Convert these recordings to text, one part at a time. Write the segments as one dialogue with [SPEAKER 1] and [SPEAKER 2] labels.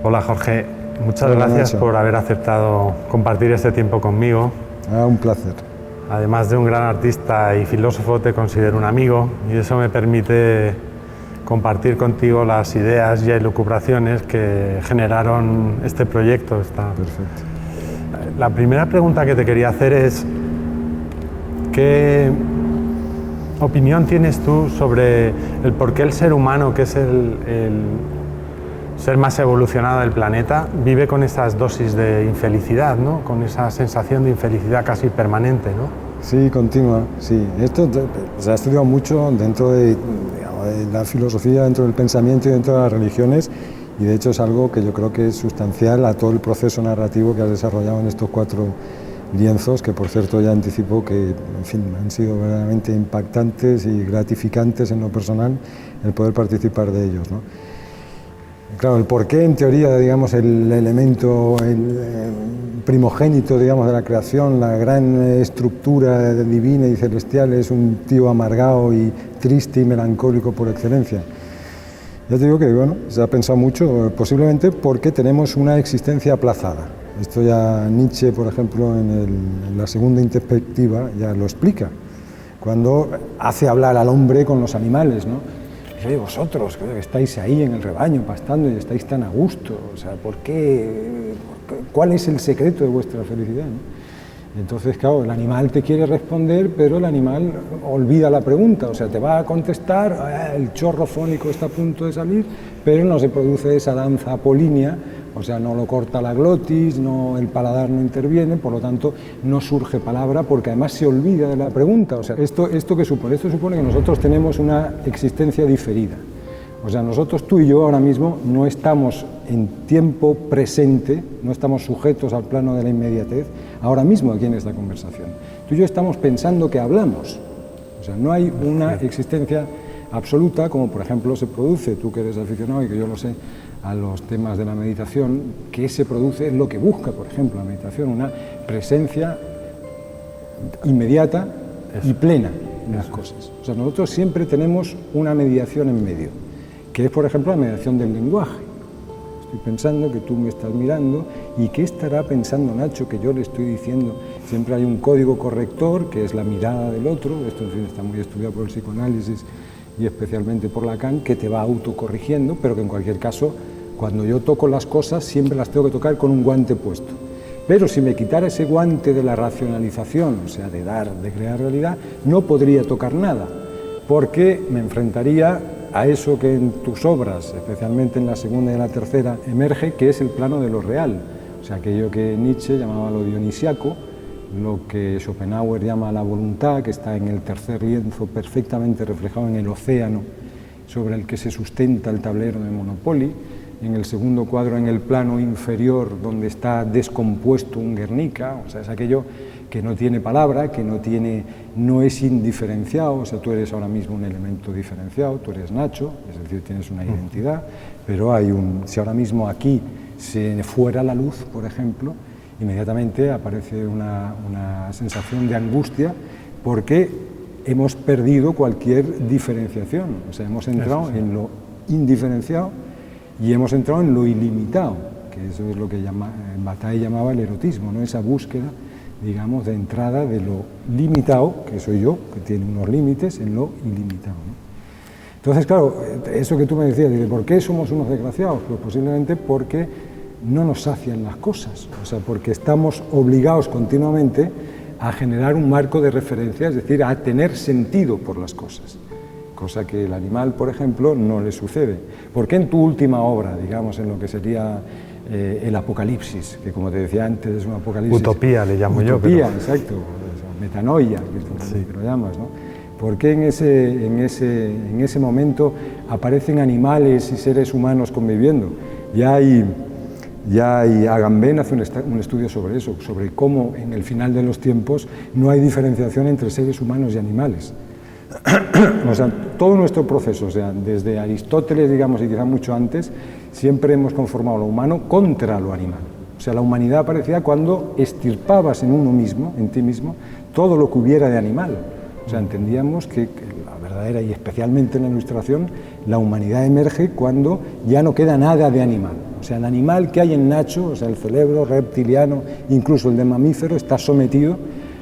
[SPEAKER 1] Hola Jorge, muchas
[SPEAKER 2] Hola,
[SPEAKER 1] gracias
[SPEAKER 2] Nacho.
[SPEAKER 1] por haber aceptado compartir este tiempo conmigo.
[SPEAKER 2] Un placer.
[SPEAKER 1] Además de un gran artista y filósofo, te considero un amigo y eso me permite compartir contigo las ideas y elucubraciones que generaron este proyecto.
[SPEAKER 2] Perfecto.
[SPEAKER 1] La primera pregunta que te quería hacer es ¿qué opinión tienes tú sobre el por qué el ser humano, que es el ser más evolucionado del planeta, vive con esas dosis de infelicidad, ¿no? Con esa sensación de infelicidad casi permanente, ¿no?
[SPEAKER 2] Sí, continua, sí. Esto se ha estudiado mucho dentro de la filosofía, dentro del pensamiento y dentro de las religiones, y de hecho es algo que yo creo que es sustancial a todo el proceso narrativo que has desarrollado en estos 4 lienzos, que por cierto ya anticipo que, en fin, han sido verdaderamente impactantes y gratificantes en lo personal el poder participar de ellos, ¿no? Claro, el porqué, en teoría, digamos, el elemento primogénito, digamos, de la creación, la gran estructura divina y celestial, es un tío amargado y triste y melancólico por excelencia. Ya te digo que, bueno, se ha pensado mucho, posiblemente porque tenemos una existencia aplazada. Esto ya Nietzsche, por ejemplo, en la segunda introspectiva ya lo explica, cuando hace hablar al hombre con los animales, ¿no? Oye, vosotros, que estáis ahí en el rebaño pastando y estáis tan a gusto, o sea, ¿por qué? ¿Cuál es el secreto de vuestra felicidad, ¿no? Entonces, claro, el animal te quiere responder, pero el animal olvida la pregunta, o sea, te va a contestar, el chorro fónico está a punto de salir, pero no se produce esa danza apolínea, o sea, no lo corta la glotis, el paladar no interviene, por lo tanto, no surge palabra, porque además se olvida de la pregunta. O sea, ¿esto qué supone? Esto supone que nosotros tenemos una existencia diferida. O sea, nosotros, tú y yo, ahora mismo, no estamos en tiempo presente, no estamos sujetos al plano de la inmediatez, ahora mismo aquí en esta conversación. Tú y yo estamos pensando que hablamos. O sea, no hay una existencia absoluta, como por ejemplo se produce, tú que eres aficionado y que yo lo sé, a los temas de la meditación, que se produce es lo que busca, por ejemplo, la meditación, una presencia inmediata y plena en las cosas. O sea, nosotros siempre tenemos una mediación en medio, que es, por ejemplo, la mediación del lenguaje. Estoy pensando que tú me estás mirando y qué estará pensando Nacho que yo le estoy diciendo. Siempre hay un código corrector, que es la mirada del otro, esto en fin está muy estudiado por el psicoanálisis y especialmente por Lacan, que te va autocorrigiendo, pero que en cualquier caso, cuando yo toco las cosas, siempre las tengo que tocar con un guante puesto. Pero si me quitara ese guante de la racionalización, o sea, de crear realidad, no podría tocar nada, porque me enfrentaría a eso que en tus obras, especialmente en la segunda y en la tercera, emerge, que es el plano de lo real, o sea, aquello que Nietzsche llamaba lo dionisiaco, lo que Schopenhauer llama la voluntad, que está en el tercer lienzo perfectamente reflejado en el océano sobre el que se sustenta el tablero de Monopoly, en el segundo cuadro en el plano inferior donde está descompuesto un Guernica, o sea, es aquello que no tiene palabra, que no es indiferenciado, o sea, tú eres ahora mismo un elemento diferenciado, tú eres Nacho, es decir, tienes una identidad, pero si ahora mismo aquí se fuera la luz, por ejemplo, inmediatamente aparece una sensación de angustia porque hemos perdido cualquier diferenciación, o sea, hemos entrado en lo indiferenciado y hemos entrado en lo ilimitado, que eso es lo que Bataille llamaba el erotismo, ¿no? Esa búsqueda, digamos, de entrada de lo limitado, que soy yo, que tiene unos límites, en lo ilimitado, ¿no? Entonces, claro, eso que tú me decías, ¿por qué somos unos desgraciados? Pues posiblemente porque no nos sacian las cosas, o sea, porque estamos obligados continuamente a generar un marco de referencia, es decir, a tener sentido por las cosas, cosa que el animal, por ejemplo, no le sucede. ¿Por qué en tu última obra, digamos, en lo que sería el Apocalipsis, que como te decía antes es un apocalipsis...
[SPEAKER 1] Utopía le llamo yo.
[SPEAKER 2] Utopía, exacto, metanoia, que lo llamas, ¿no? ¿Por qué en ese momento aparecen animales y seres humanos conviviendo? Ya Agamben hace un estudio sobre eso, sobre cómo en el final de los tiempos no hay diferenciación entre seres humanos y animales. O sea, todo nuestro proceso, o sea, desde Aristóteles, digamos, y quizá mucho antes, siempre hemos conformado lo humano contra lo animal. O sea, la humanidad aparecía cuando extirpabas en uno mismo, en ti mismo, todo lo que hubiera de animal. O sea, entendíamos que la verdadera, y especialmente en la Ilustración, la humanidad emerge cuando ya no queda nada de animal. O sea, el animal que hay en Nacho, o sea, el cerebro reptiliano, incluso el de mamífero, está sometido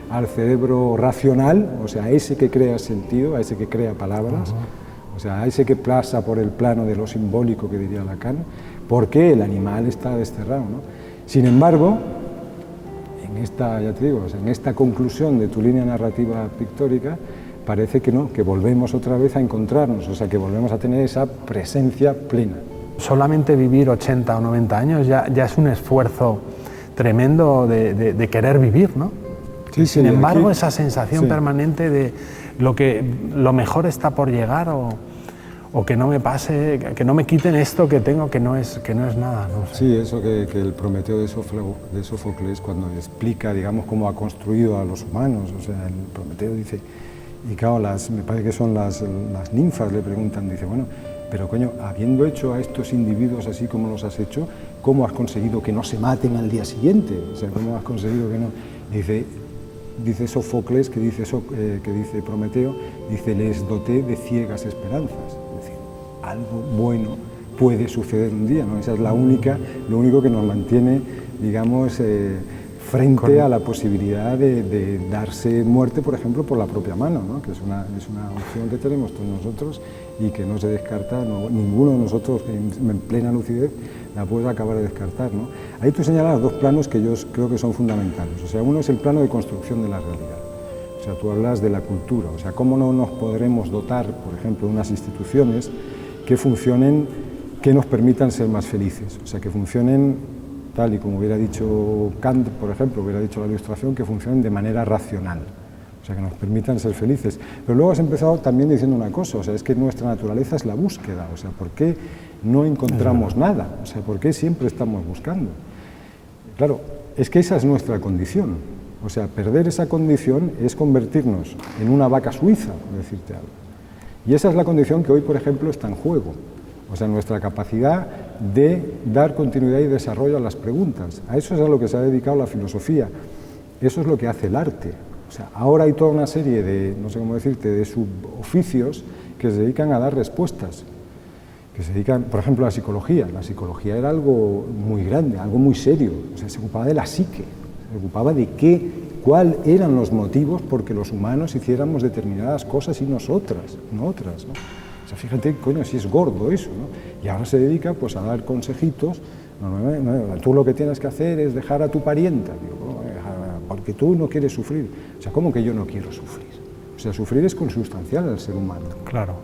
[SPEAKER 2] al cerebro racional, o sea, a ese que crea sentido, a ese que crea palabras, o sea, a ese que pasa por el plano de lo simbólico, que diría Lacan, porque el animal está desterrado, ¿no? Sin embargo, en esta, ya te digo, o sea, en esta conclusión de tu línea narrativa pictórica, parece que no, que volvemos otra vez a encontrarnos, o sea, que volvemos a tener esa presencia plena.
[SPEAKER 1] Solamente vivir 80 o 90 años ya es un esfuerzo tremendo de querer vivir, ¿no?
[SPEAKER 2] Sí,
[SPEAKER 1] Sin
[SPEAKER 2] sí,
[SPEAKER 1] embargo,
[SPEAKER 2] aquí,
[SPEAKER 1] esa sensación permanente de lo mejor está por llegar o que no me pase, que no me quiten esto que tengo, que no es nada, ¿no?
[SPEAKER 2] Sí, eso que el Prometeo de Sófocles, cuando explica, digamos, cómo ha construido a los humanos, o sea, el Prometeo dice, y claro, me parece que son las ninfas, le preguntan, dice, bueno, pero coño, habiendo hecho a estos individuos así como los has hecho, ¿cómo has conseguido que no se maten al día siguiente? O sea, ¿cómo has conseguido que no? Dice Sófocles, que dice Prometeo, dice, les doté de ciegas esperanzas. Es decir, algo bueno puede suceder un día, ¿no? Esa es lo único que nos mantiene, digamos, frente a la posibilidad de darse muerte, por ejemplo, por la propia mano, ¿no? Que es una opción que tenemos todos nosotros y que no se descarta, ninguno de nosotros en plena lucidez la puede acabar de descartar, ¿no? Ahí tú señalas dos planos que yo creo que son fundamentales. O sea, uno es el plano de construcción de la realidad. O sea, tú hablas de la cultura, o sea, cómo no nos podremos dotar, por ejemplo, de unas instituciones que funcionen, que nos permitan ser más felices, o sea, que funcionen tal y como hubiera dicho Kant, por ejemplo, hubiera dicho la Ilustración, que funcionen de manera racional, o sea, que nos permitan ser felices. Pero luego has empezado también diciendo una cosa, o sea, es que nuestra naturaleza es la búsqueda, o sea, ¿por qué no encontramos nada? O sea, ¿por qué siempre estamos buscando? Claro, es que esa es nuestra condición, o sea, perder esa condición es convertirnos en una vaca suiza, por decirte algo. Y esa es la condición que hoy, por ejemplo, está en juego. O sea, nuestra capacidad de dar continuidad y desarrollo a las preguntas. A eso es a lo que se ha dedicado la filosofía. Eso es lo que hace el arte. O sea, ahora hay toda una serie de, no sé cómo decirte, de suboficios que se dedican a dar respuestas. Que se dedican, por ejemplo, a la psicología. La psicología era algo muy grande, algo muy serio. O sea, se ocupaba de la psique. Se ocupaba de cuáles eran los motivos por que los humanos hiciéramos determinadas cosas y nosotras, no otras, ¿no? O sea, fíjate, coño, si es gordo eso, ¿no? Y ahora se dedica, pues, a dar consejitos. No, tú lo que tienes que hacer es dejar a tu parienta, digo, porque tú no quieres sufrir. O sea, ¿cómo que yo no quiero sufrir? O sea, sufrir es consustancial al ser humano.
[SPEAKER 1] Claro.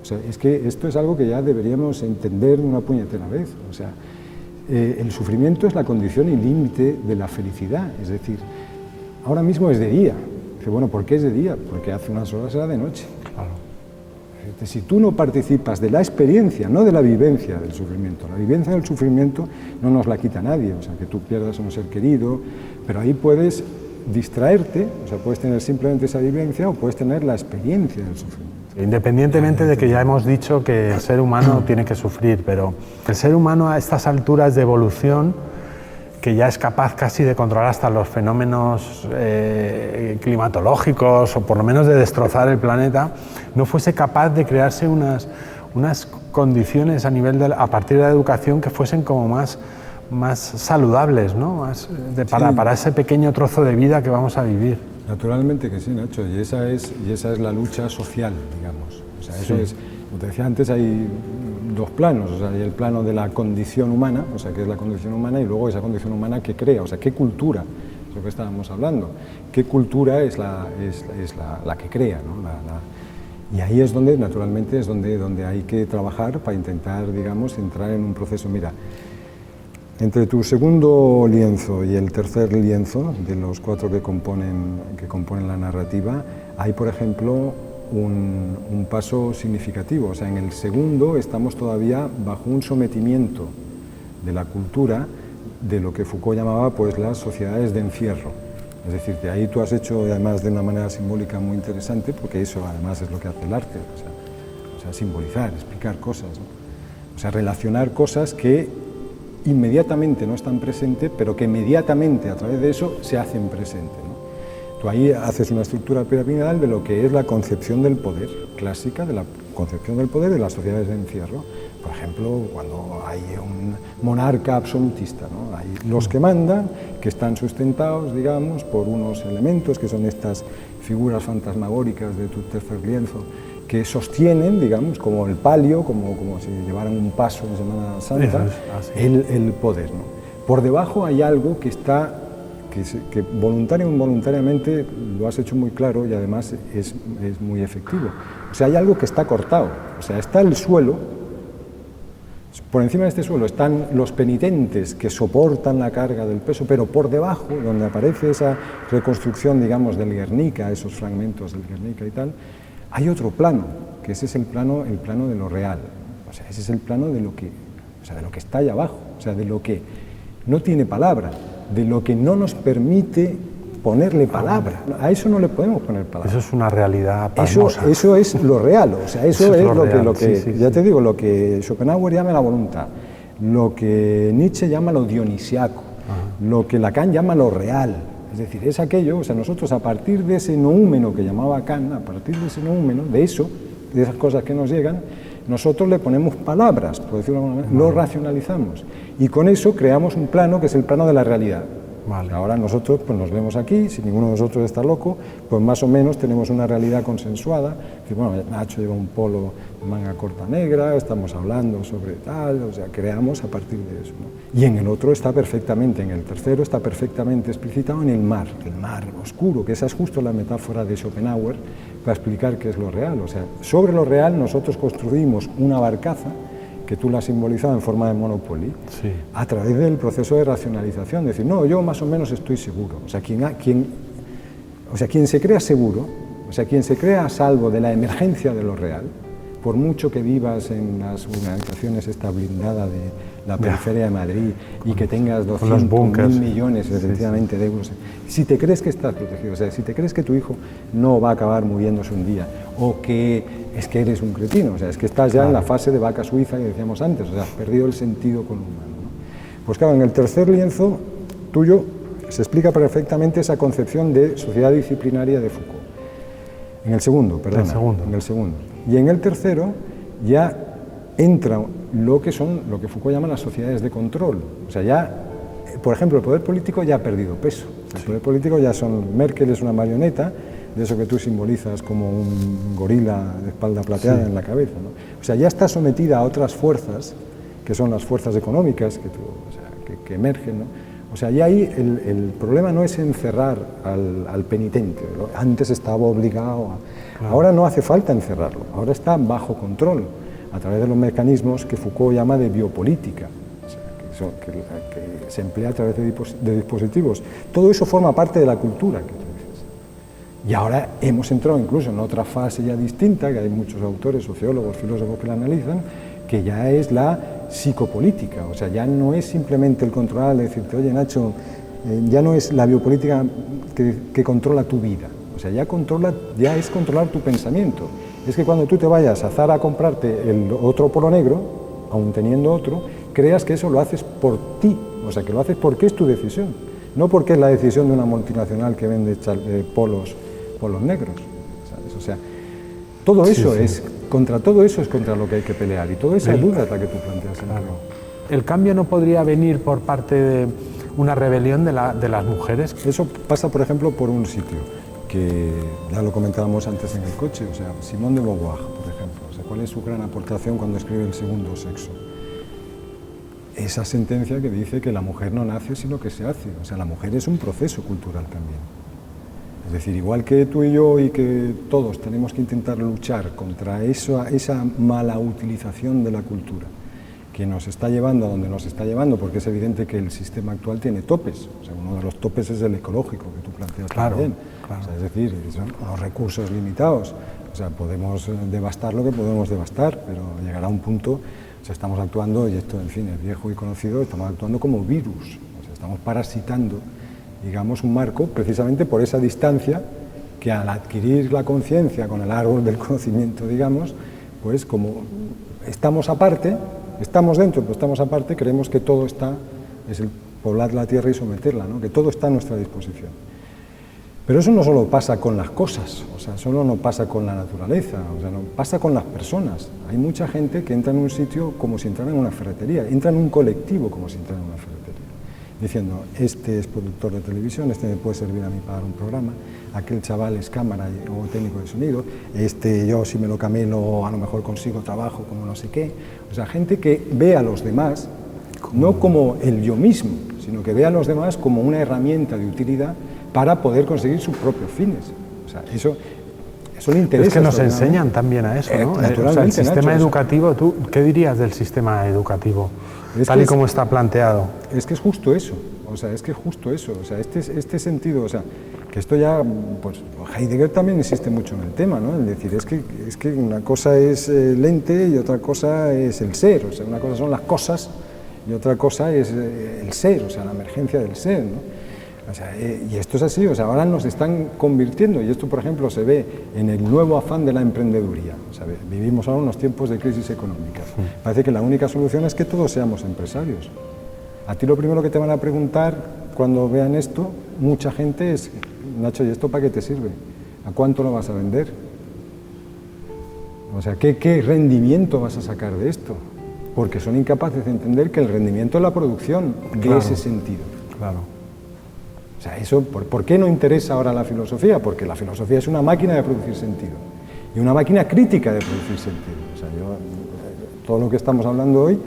[SPEAKER 2] O sea, es que esto es algo que ya deberíamos entender una puñetera vez. O sea, el sufrimiento es la condición y límite de la felicidad. Es decir, ahora mismo es de día. Dice, bueno, ¿por qué es de día? Porque hace unas horas era de noche.
[SPEAKER 1] Claro.
[SPEAKER 2] Si tú no participas de la experiencia, no de la vivencia del sufrimiento, la vivencia del sufrimiento no nos la quita nadie, o sea, que tú pierdas a un ser querido, pero ahí puedes distraerte, o sea, puedes tener simplemente esa vivencia o puedes tener la experiencia del sufrimiento.
[SPEAKER 1] Independientemente de que ya hemos dicho que el ser humano tiene que sufrir, pero el ser humano a estas alturas de evolución, que ya es capaz casi de controlar hasta los fenómenos climatológicos o por lo menos de destrozar el planeta, no fuese capaz de crearse unas condiciones a partir de la educación que fuesen como más saludables, ¿no? Para ese pequeño trozo de vida que vamos a vivir.
[SPEAKER 2] Naturalmente que sí, Nacho, y esa es la lucha social, digamos. O sea, eso es, como te decía antes, hay dos planos, o sea, hay el plano de la condición humana, o sea, que es la condición humana, y luego esa condición humana que crea, o sea, qué cultura, es lo que estábamos hablando, qué cultura es la que crea, ¿no? Y ahí es donde, naturalmente, es donde hay que trabajar para intentar, digamos, entrar en un proceso. Mira, entre tu segundo lienzo y el tercer lienzo, de los 4 que componen la narrativa, hay, por ejemplo, un paso significativo. O sea, en el segundo estamos todavía bajo un sometimiento de la cultura de lo que Foucault llamaba, pues, las sociedades de encierro. Es decir, que ahí tú has hecho, además, de una manera simbólica muy interesante, porque eso además es lo que hace el arte, o sea simbolizar, explicar cosas, ¿no? O sea, relacionar cosas que inmediatamente no están presentes, pero que inmediatamente a través de eso se hacen presentes, ¿no? Tú ahí haces una estructura piramidal de lo que es la concepción del poder clásica, de concepción del poder de las sociedades de encierro. Por ejemplo, cuando hay un monarca absolutista, ¿no? Hay los que mandan, que están sustentados, digamos, por unos elementos que son estas figuras fantasmagóricas de tu tercer lienzo, que sostienen, digamos, como el palio, como si llevaran un paso en Semana Santa, el poder, ¿no? Por debajo hay algo que está, que voluntario o involuntariamente lo has hecho muy claro y además es muy efectivo. O sea, hay algo que está cortado, o sea, está el suelo. Por encima de este suelo están los penitentes que soportan la carga del peso, pero por debajo, donde aparece esa reconstrucción, digamos, del Guernica, esos fragmentos del Guernica y tal, hay otro plano, que ese es el plano de lo real. O sea, ese es el plano de lo que, o sea, de lo que está allá abajo, o sea, de lo que no tiene palabra, de lo que no nos permite ponerle palabra. A eso no le podemos poner palabra.
[SPEAKER 1] Eso es una realidad pasmosa.
[SPEAKER 2] Eso es lo real, o sea, eso es lo que
[SPEAKER 1] sí,
[SPEAKER 2] ya te digo, lo que Schopenhauer llama la voluntad, lo que Nietzsche llama lo dionisiaco, lo que Lacan llama lo real. Es decir, es aquello, o sea, nosotros a partir de ese noúmeno que llamaba Kant, a partir de ese noúmeno, de eso, de esas cosas que nos llegan, nosotros le ponemos palabras, por decirlo de alguna manera, lo racionalizamos y con eso creamos un plano que es el plano de la realidad. Vale. Ahora nosotros pues nos vemos aquí, si ninguno de nosotros está loco, pues más o menos tenemos una realidad consensuada, que bueno, Nacho lleva un polo de manga corta negra, estamos hablando sobre tal, o sea, creamos a partir de eso, ¿no? Y en el otro está perfectamente, en el tercero está perfectamente explicitado en el mar oscuro, que esa es justo la metáfora de Schopenhauer para explicar qué es lo real, o sea, sobre lo real nosotros construimos una barcaza que tú la has simbolizado en forma de Monopoly, sí, a través del proceso de racionalización, decir, no, yo más o menos estoy seguro, o sea, quien se crea seguro, o sea, quien se crea a salvo de la emergencia de lo real, por mucho que vivas en las urbanizaciones esta blindada de la periferia de Madrid y que tengas 200.000 millones efectivamente de euros, si te crees que estás protegido, o sea, si te crees que tu hijo no va a acabar muriéndose un día, o que es que eres un cretino, o sea, es que estás ya en la fase de vaca suiza que decíamos antes, o sea, has perdido el sentido con lo humano, ¿no? Pues claro, en el tercer lienzo tuyo se explica perfectamente esa concepción de sociedad disciplinaria de Foucault. En el segundo, perdón. En el segundo. Y en el tercero ya entra lo que Foucault llama las sociedades de control. O sea, ya, por ejemplo, el poder político ya ha perdido peso. El poder político ya Merkel es una marioneta, de eso que tú simbolizas como un gorila de espalda plateada en la cabeza, ¿no? O sea, ya está sometida a otras fuerzas, que son las fuerzas económicas que emergen, ¿no? O sea, ya ahí el problema no es encerrar al penitente, ¿no? Antes estaba obligado Ahora no hace falta encerrarlo, ahora está bajo control, a través de los mecanismos que Foucault llama de biopolítica, o sea, que se emplea a través de dispositivos. Todo eso forma parte de la cultura que tú dices. Y ahora hemos entrado incluso en otra fase ya distinta, que hay muchos autores, sociólogos, filósofos que la analizan, que ya es la psicopolítica, o sea, ya no es simplemente el controlar, decirte, oye Nacho, ya no es la biopolítica que controla tu vida, o sea, ya es controlar tu pensamiento. Es que cuando tú te vayas a Zara a comprarte el otro polo negro, aun teniendo otro, creas que eso lo haces por ti, o sea, que lo haces porque es tu decisión, no porque es la decisión de una multinacional que vende polos negros, ¿sabes? O sea, todo eso es, contra todo eso es contra lo que hay que pelear, y toda esa duda es la que tú planteas.
[SPEAKER 1] Claro. ¿El cambio no podría venir por parte de una rebelión de las mujeres?
[SPEAKER 2] Eso pasa, por ejemplo, por un sitio que ya lo comentábamos antes en el coche, o sea, Simone de Beauvoir, por ejemplo, o sea, ¿cuál es su gran aportación cuando escribe El segundo sexo? Esa sentencia que dice que la mujer no nace sino que se hace, o sea, la mujer es un proceso cultural también. Es decir, igual que tú y yo y que todos tenemos que intentar luchar contra esa mala utilización de la cultura que nos está llevando a donde nos está llevando, porque es evidente que el sistema actual tiene topes, o sea, uno de los topes es el ecológico que tú planteas también. Claro. O sea, es decir, son los recursos limitados, o sea, podemos devastar lo que podemos devastar, pero llegará un punto, o sea, estamos actuando, y esto en fin es viejo y conocido, estamos actuando como virus, o sea, estamos parasitando, digamos, un marco precisamente por esa distancia que al adquirir la conciencia con el árbol del conocimiento, digamos, pues como estamos aparte, estamos dentro pero estamos aparte, creemos que todo está, es el poblar la tierra y someterla, ¿no? Que todo está a nuestra disposición. Pero eso no solo pasa con las cosas, o sea, solo no pasa con la naturaleza, o sea, no pasa con las personas. Hay mucha gente que entra en un sitio como si entrara en una ferretería, entra en un colectivo como si entrara en una ferretería, diciendo, este es productor de televisión, este me puede servir a mí para dar un programa, aquel chaval es cámara o técnico de sonido, este yo si me lo camelo a lo mejor consigo trabajo como no sé qué. O sea, gente que ve a los demás no como el yo mismo, sino que ve a los demás como una herramienta de utilidad para poder conseguir sus propios fines. O sea, eso le interesa.
[SPEAKER 1] Es que nos enseñan también a eso, ¿no?
[SPEAKER 2] Naturalmente,
[SPEAKER 1] o sea, el sistema
[SPEAKER 2] Nacho,
[SPEAKER 1] educativo, ¿tú qué dirías del sistema educativo, tal y como está planteado?
[SPEAKER 2] Es que es justo eso, o sea, es que es justo eso, o sea, este sentido, o sea, que esto ya, pues Heidegger también insiste mucho en el tema, ¿no? Es decir, es que una cosa es el ente y otra cosa es el ser, o sea, una cosa son las cosas y otra cosa es el ser, o sea, la emergencia del ser, ¿no? O sea, y esto es así, o sea, ahora nos están convirtiendo, y esto por ejemplo se ve en el nuevo afán de la emprendeduría, o sea, vivimos ahora unos tiempos de crisis económica, parece que la única solución es que todos seamos empresarios. A ti lo primero que te van a preguntar cuando vean esto, mucha gente es, Nacho, ¿y esto para qué te sirve? ¿A cuánto lo vas a vender? O sea, ¿qué rendimiento vas a sacar de esto? Porque son incapaces de entender que el rendimiento es la producción de ese sentido.
[SPEAKER 1] Claro.
[SPEAKER 2] O sea, eso, ¿por qué no interesa ahora la filosofía? Porque la filosofía es una máquina de producir sentido y una máquina crítica de producir sentido. O sea, todo lo que estamos hablando hoy,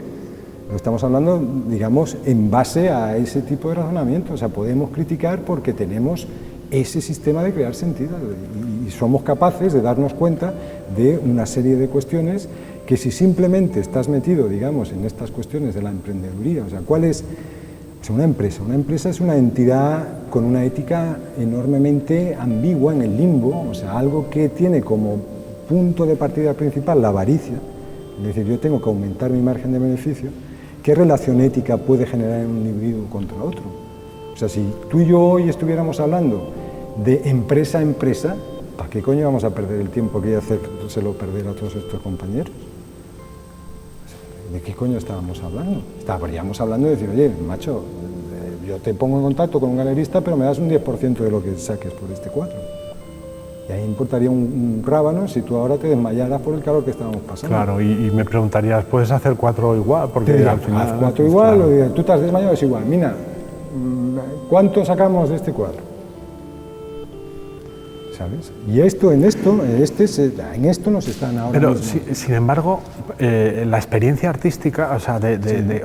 [SPEAKER 2] lo estamos hablando, digamos, en base a ese tipo de razonamiento. O sea, podemos criticar porque tenemos ese sistema de crear sentido y somos capaces de darnos cuenta de una serie de cuestiones que si simplemente estás metido, digamos, en estas cuestiones de la emprendeduría, o sea, ¿cuál es? O sea, una empresa es una entidad con una ética enormemente ambigua en el limbo, o sea, algo que tiene como punto de partida principal la avaricia, es decir, yo tengo que aumentar mi margen de beneficio. ¿Qué relación ética puede generar en un individuo contra otro? O sea, si tú y yo hoy estuviéramos hablando de empresa a empresa, ¿para qué coño vamos a perder el tiempo que ya hacérselo perder a todos estos compañeros? ¿De qué coño estábamos hablando? Estaríamos hablando de decir, oye, macho, yo te pongo en contacto con un galerista, pero me das un 10% de lo que saques por este cuadro. Y ahí importaría un rábano si tú ahora te desmayaras por el calor que estábamos pasando.
[SPEAKER 1] Claro, y me preguntarías, ¿puedes hacer 4 igual? Porque al final,
[SPEAKER 2] haz 4 igual, claro. O tú te has desmayado, es igual. Mira, ¿cuánto sacamos de este cuadro? ¿Sabes? Y en esto nos están ahora.
[SPEAKER 1] Pero sin embargo, la experiencia artística, o sea,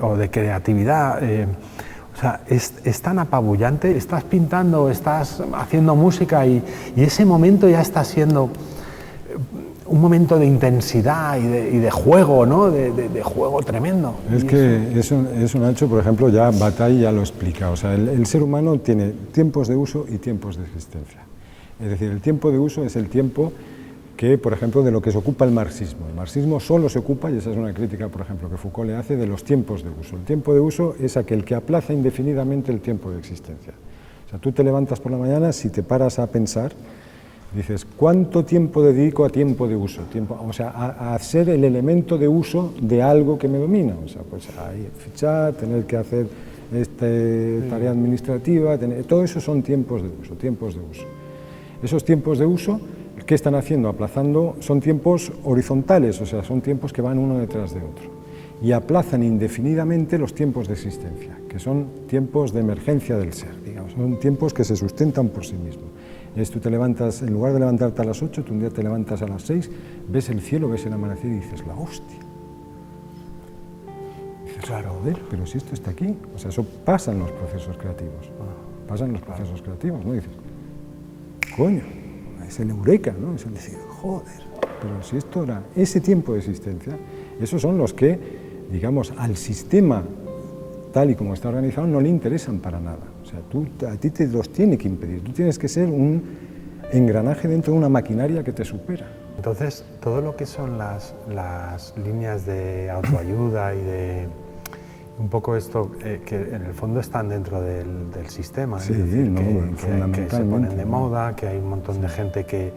[SPEAKER 1] o de creatividad, o sea, es tan apabullante. Estás pintando, estás haciendo música y ese momento ya está siendo un momento de intensidad y de juego, ¿no? De juego tremendo.
[SPEAKER 2] Es que eso, Nacho, por ejemplo, ya Bataille ya lo explica. O sea, el ser humano tiene tiempos de uso y tiempos de existencia. Es decir, el tiempo de uso es el tiempo que, por ejemplo, de lo que se ocupa el marxismo. El marxismo solo se ocupa, y esa es una crítica, por ejemplo, que Foucault le hace, de los tiempos de uso. El tiempo de uso es aquel que aplaza indefinidamente el tiempo de existencia. O sea, tú te levantas por la mañana, si te paras a pensar, dices, ¿cuánto tiempo dedico a tiempo de uso? O sea, a ser el elemento de uso de algo que me domina. O sea, pues ahí fichar, tener que hacer tarea administrativa, todo eso son tiempos de uso, tiempos de uso. Esos tiempos de uso, ¿qué están haciendo? Aplazando, son tiempos horizontales, o sea, son tiempos que van uno detrás de otro. Y aplazan indefinidamente los tiempos de existencia, que son tiempos de emergencia del ser, digamos, son tiempos que se sustentan por sí mismos. Tú te levantas, en lugar de levantarte a las 8, tú un día te levantas a las 6, ves el cielo, ves el amanecer y dices, la hostia. Dices, claro, joder, pero si esto está aquí. O sea, eso pasa en los procesos creativos. Pasa en los procesos creativos, ¿no? Dices, coño, es el eureka, ¿no? Es el decir, joder, pero si esto era ese tiempo de existencia, esos son los que, digamos, al sistema tal y como está organizado no le interesan para nada. O sea, a ti te los tiene que impedir, tú tienes que ser un engranaje dentro de una maquinaria que te supera.
[SPEAKER 1] Entonces, todo lo que son las líneas de autoayuda y de un poco esto que en el fondo están dentro del sistema,
[SPEAKER 2] sí,
[SPEAKER 1] es decir,
[SPEAKER 2] que
[SPEAKER 1] se ponen de moda, que hay un montón de gente que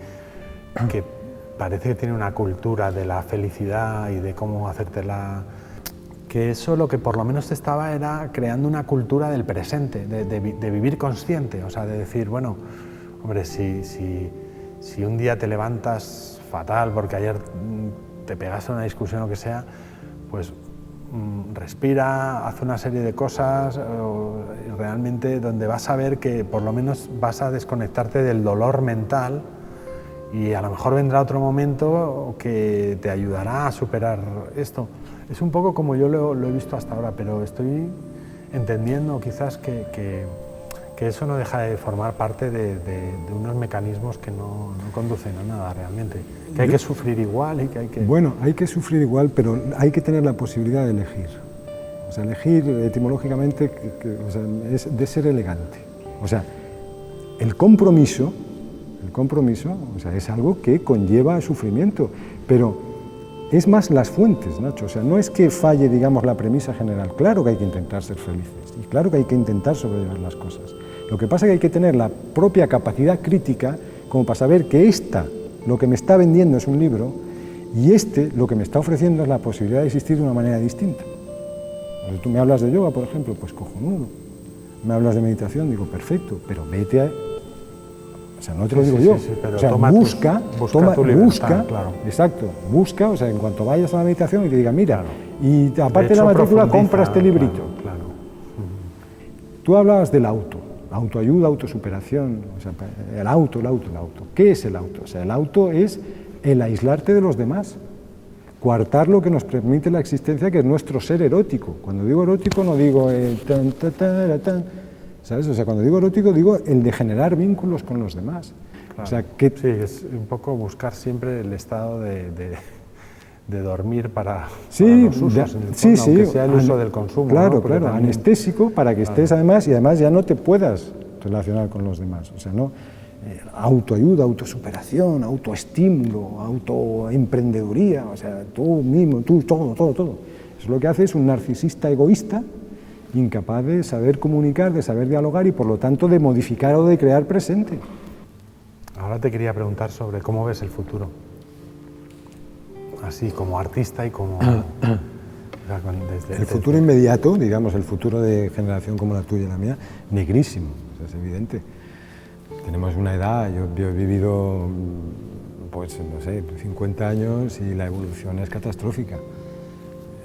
[SPEAKER 1] parece que tiene una cultura de la felicidad y de cómo hacértela, que eso lo que por lo menos estaba era creando una cultura del presente, de vivir consciente, o sea, de decir, bueno, Hombre, si un día te levantas fatal porque ayer te pegaste una discusión o lo que sea, pues respira, haz una serie de cosas realmente donde vas a ver que por lo menos vas a desconectarte del dolor mental y a lo mejor vendrá otro momento que te ayudará a superar esto. Es un poco como yo lo he visto hasta ahora, pero estoy entendiendo quizás que eso no deja de formar parte de unos mecanismos que no conducen a nada realmente, que hay que sufrir igual y que hay que...
[SPEAKER 2] Bueno, hay que sufrir igual, pero hay que tener la posibilidad de elegir. O sea, elegir etimológicamente o sea, es de ser elegante. O sea, el compromiso, o sea, es algo que conlleva sufrimiento, pero es más las fuentes, Nacho. O sea, no es que falle, digamos, la premisa general. Claro que hay que intentar ser felices y claro que hay que intentar sobrellevar las cosas. Lo que pasa es que hay que tener la propia capacidad crítica como para saber que lo que me está vendiendo es un libro y lo que me está ofreciendo es la posibilidad de existir de una manera distinta. Entonces, tú me hablas de yoga, por ejemplo, pues cojonudo. Me hablas de meditación, digo, perfecto, pero vete a... O sea, no te lo digo yo.
[SPEAKER 1] Pero
[SPEAKER 2] o sea, busca tu libertad, claro. Exacto, busca, o sea, en cuanto vayas a la meditación y te diga, mira, y aparte de la matrícula, compra este librito.
[SPEAKER 1] Claro.
[SPEAKER 2] Tú hablabas del autoayuda, autosuperación, o sea, el auto. ¿Qué es el auto? O sea, el auto es el aislarte de los demás, coartar lo que nos permite la existencia, que es nuestro ser erótico. Cuando digo erótico no digo ¿sabes? O sea, cuando digo erótico digo el de generar vínculos con los demás.
[SPEAKER 1] Claro.
[SPEAKER 2] O sea,
[SPEAKER 1] sí, es un poco buscar siempre el estado de dormir para los usos, aunque sea el uso del consumo.
[SPEAKER 2] Claro,
[SPEAKER 1] ¿no?
[SPEAKER 2] claro, también... anestésico para que estés además, y además ya no te puedas relacionar con los demás. O sea, no autoayuda, autosuperación, autoestímulo, autoemprendeduría, o sea, tú mismo, tú, todo. Eso es lo que hace es un narcisista egoísta, incapaz de saber comunicar, de saber dialogar y por lo tanto de modificar o de crear presente.
[SPEAKER 1] Ahora te quería preguntar sobre cómo ves el futuro. Así, como artista y como...
[SPEAKER 2] el futuro inmediato, digamos, el futuro de generación como la tuya y la mía, negrísimo, o sea, es evidente. Tenemos una edad, yo he vivido, pues, no sé, 50 años y la evolución es catastrófica.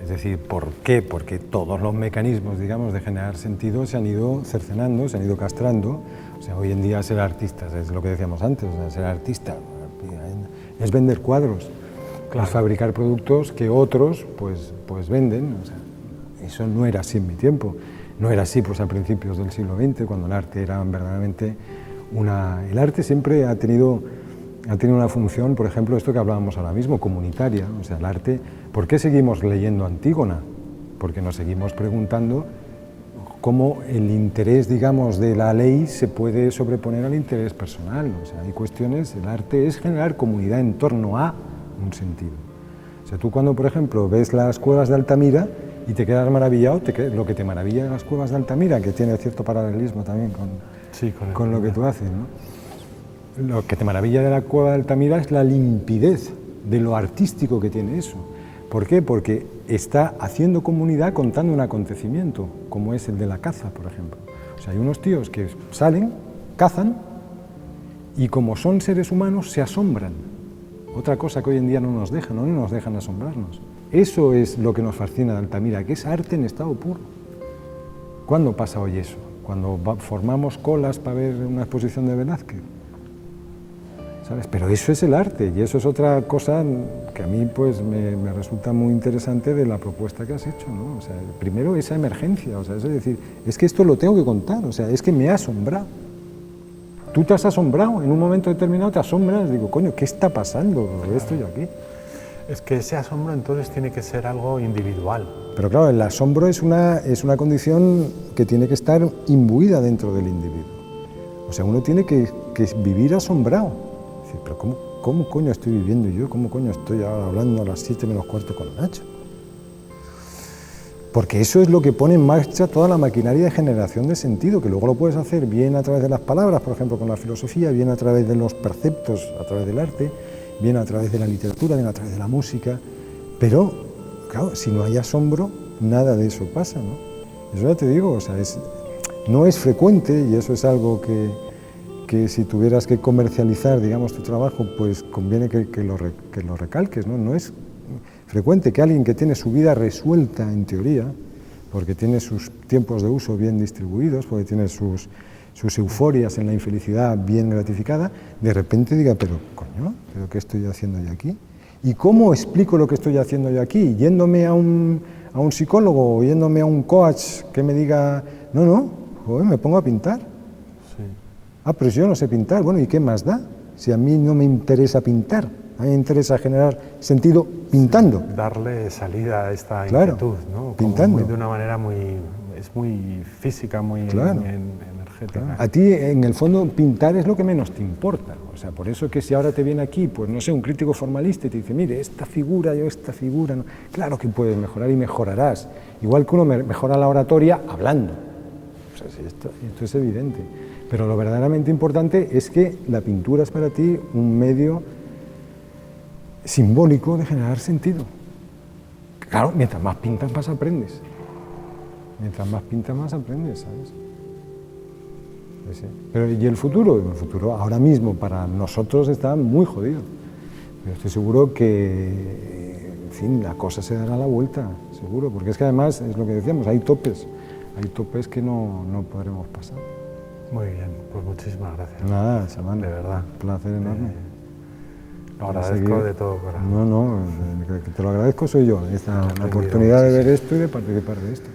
[SPEAKER 2] Es decir, ¿por qué? Porque todos los mecanismos, digamos, de generar sentido se han ido cercenando, se han ido castrando. O sea, hoy en día ser artista, es lo que decíamos antes, o sea, ser artista es vender cuadros. Claro. Es fabricar productos que otros pues venden. O sea, eso no era así en mi tiempo. No era así pues a principios del siglo XX, cuando el arte era verdaderamente El arte siempre ha tenido una función, por ejemplo, esto que hablábamos ahora mismo, comunitaria. O sea, el arte... ¿Por qué seguimos leyendo Antígona? Porque nos seguimos preguntando cómo el interés, digamos, de la ley se puede sobreponer al interés personal. O sea, hay cuestiones... El arte es generar comunidad en torno a un sentido. O sea, tú cuando, por ejemplo, ves las cuevas de Altamira y te quedas maravillado, lo que te maravilla de las cuevas de Altamira, que tiene cierto paralelismo también con lo que tú haces, ¿no? Lo que te maravilla de la cueva de Altamira es la limpidez de lo artístico que tiene eso. ¿Por qué? Porque está haciendo comunidad contando un acontecimiento, como es el de la caza, por ejemplo. O sea, hay unos tíos que salen, cazan, y como son seres humanos, se asombran. Otra cosa que hoy en día no nos dejan asombrarnos. Eso es lo que nos fascina de Altamira, que es arte en estado puro. ¿Cuándo pasa hoy eso? Cuando formamos colas para ver una exposición de Velázquez. ¿Sabes? Pero eso es el arte, y eso es otra cosa que a mí pues me resulta muy interesante de la propuesta que has hecho, ¿no? O sea, primero esa emergencia, o sea, es decir, es que esto lo tengo que contar, o sea, es que me ha asombrado. Tú te has asombrado, en un momento determinado te asombras, digo, coño, ¿qué está pasando? Estoy aquí.
[SPEAKER 1] Es que ese asombro entonces tiene que ser algo individual.
[SPEAKER 2] Pero claro, el asombro es una condición que tiene que estar imbuida dentro del individuo. O sea, uno tiene que vivir asombrado. Es decir, pero ¿cómo coño estoy viviendo yo? ¿Cómo coño estoy ahora hablando a las 7 menos cuarto con Nacho? Porque eso es lo que pone en marcha toda la maquinaria de generación de sentido, que luego lo puedes hacer bien a través de las palabras, por ejemplo, con la filosofía, bien a través de los perceptos, a través del arte, bien a través de la literatura, bien a través de la música, pero, claro, si no hay asombro, nada de eso pasa, ¿no? Eso ya te digo, o sea, no es frecuente, y eso es algo que si tuvieras que comercializar, digamos, tu trabajo, pues conviene que lo recalques, ¿no? No es frecuente que alguien que tiene su vida resuelta en teoría, porque tiene sus tiempos de uso bien distribuidos, porque tiene sus euforias en la infelicidad bien gratificada, de repente diga, pero coño, ¿pero qué estoy haciendo yo aquí? ¿Y cómo explico lo que estoy haciendo yo aquí? ¿Yéndome a un psicólogo o yéndome a un coach que me diga, no, joder, me pongo a pintar?
[SPEAKER 1] Sí.
[SPEAKER 2] Ah, pero si yo no sé pintar, bueno, ¿y qué más da? Si a mí no me interesa pintar, a mí me interesa generar sentido pintando.
[SPEAKER 1] Sí, darle salida a esta
[SPEAKER 2] Claro,
[SPEAKER 1] inquietud, ¿no?
[SPEAKER 2] pintando.
[SPEAKER 1] De una manera es muy física, muy
[SPEAKER 2] Claro.
[SPEAKER 1] energética.
[SPEAKER 2] Claro. A ti, en el fondo, pintar es lo que menos te importa. O sea, por eso que si ahora te viene aquí, pues no sé, un crítico formalista y te dice, mire, esta figura, no. Claro que puedes mejorar y mejorarás. Igual que uno mejora la oratoria hablando. O sea, sí, esto es evidente. Pero lo verdaderamente importante es que la pintura es para ti un medio simbólico de generar sentido. Claro, mientras más pintas, más aprendes. Mientras más pintas, más aprendes, ¿sabes? Sí. Pero ¿y el futuro? El futuro ahora mismo para nosotros está muy jodido. Pero estoy seguro que, en fin, la cosa se dará la vuelta, seguro, porque es que además, es lo que decíamos, hay topes que no podremos pasar.
[SPEAKER 1] Muy bien, pues muchísimas gracias.
[SPEAKER 2] Nada, Samán,
[SPEAKER 1] de verdad.
[SPEAKER 2] Un placer enorme.
[SPEAKER 1] Lo agradezco de todo corazón.
[SPEAKER 2] No, el que te lo agradezco soy yo, la oportunidad de ver esto y de participar de esto.